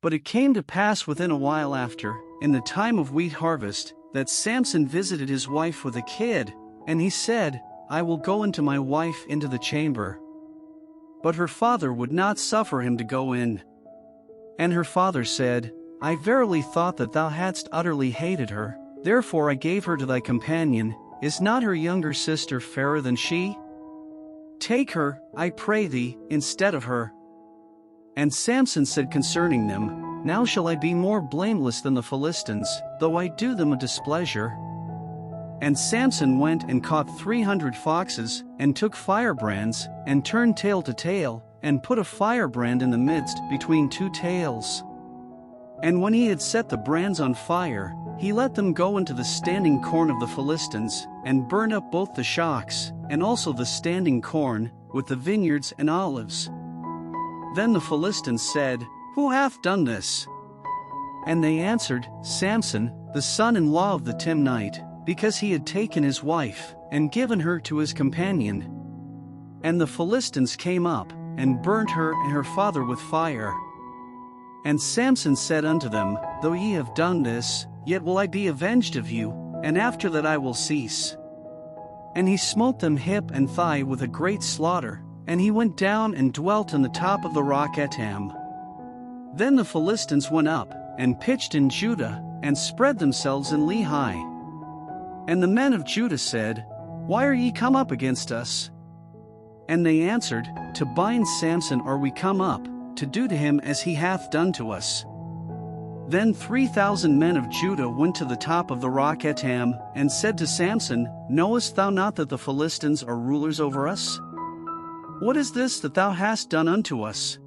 But it came to pass within a while after, in the time of wheat harvest, that Samson visited his wife with a kid, and he said, I will go into my wife into the chamber. But her father would not suffer him to go in. And her father said, I verily thought that thou hadst utterly hated her, therefore I gave her to thy companion. Is not her younger sister fairer than she? Take her, I pray thee, instead of her. And Samson said concerning them, Now shall I be more blameless than the Philistines, though I do them a displeasure. And Samson went and caught 300 foxes, and took firebrands, and turned tail to tail, and put a firebrand in the midst between two tails. And when he had set the brands on fire, he let them go into the standing corn of the Philistines, and burned up both the shocks, and also the standing corn, with the vineyards and olives. Then the Philistines said, Who hath done this? And they answered, Samson, the son-in-law of the Timnite, because he had taken his wife, and given her to his companion. And the Philistines came up, and burnt her and her father with fire. And Samson said unto them, Though ye have done this, yet will I be avenged of you, and after that I will cease. And he smote them hip and thigh with a great slaughter, and he went down and dwelt in the top of the rock Etam. Then the Philistines went up, and pitched in Judah, and spread themselves in Lehi. And the men of Judah said, Why are ye come up against us? And they answered, To bind Samson are we come up, to do to him as he hath done to us. Then 3,000 men of Judah went to the top of the rock Etam, and said to Samson, Knowest thou not that the Philistines are rulers over us? What is this that thou hast done unto us?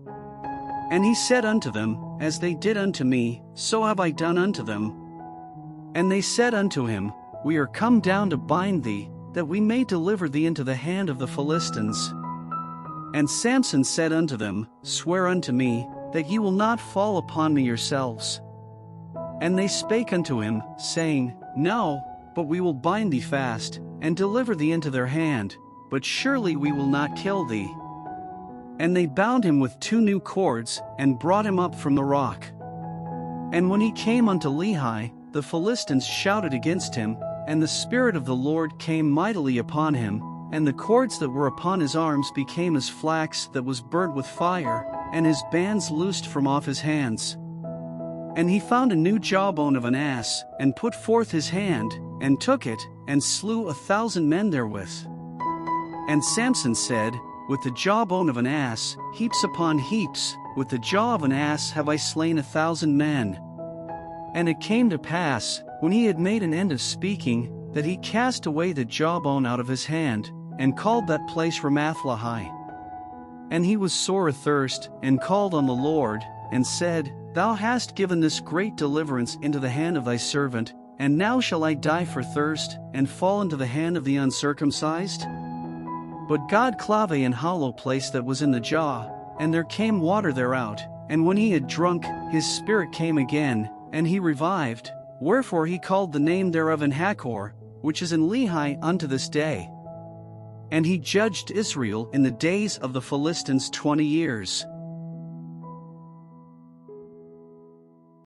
And he said unto them, As they did unto me, so have I done unto them. And they said unto him, We are come down to bind thee, that we may deliver thee into the hand of the Philistines. And Samson said unto them, Swear unto me, that ye will not fall upon me yourselves. And they spake unto him, saying, No, but we will bind thee fast, and deliver thee into their hand, but surely we will not kill thee. And they bound him with 2 new cords, and brought him up from the rock. And when he came unto Lehi, the Philistines shouted against him, and the Spirit of the Lord came mightily upon him, and the cords that were upon his arms became as flax that was burnt with fire, and his bands loosed from off his hands. And he found a new jawbone of an ass, and put forth his hand, and took it, and slew 1,000 men therewith. And Samson said, With the jawbone of an ass, heaps upon heaps, with the jaw of an ass have I slain 1,000 men. And it came to pass, when he had made an end of speaking, that he cast away the jawbone out of his hand, and called that place Ramath-lehi. And he was sore athirst, and called on the Lord, and said, Thou hast given this great deliverance into the hand of thy servant, and now shall I die for thirst, and fall into the hand of the uncircumcised? But God clave an hollow place that was in the jaw, and there came water thereout, and when he had drunk, his spirit came again, and he revived, wherefore he called the name thereof En-hakkore, which is in Lehi unto this day. And he judged Israel in the days of the Philistines 20 years.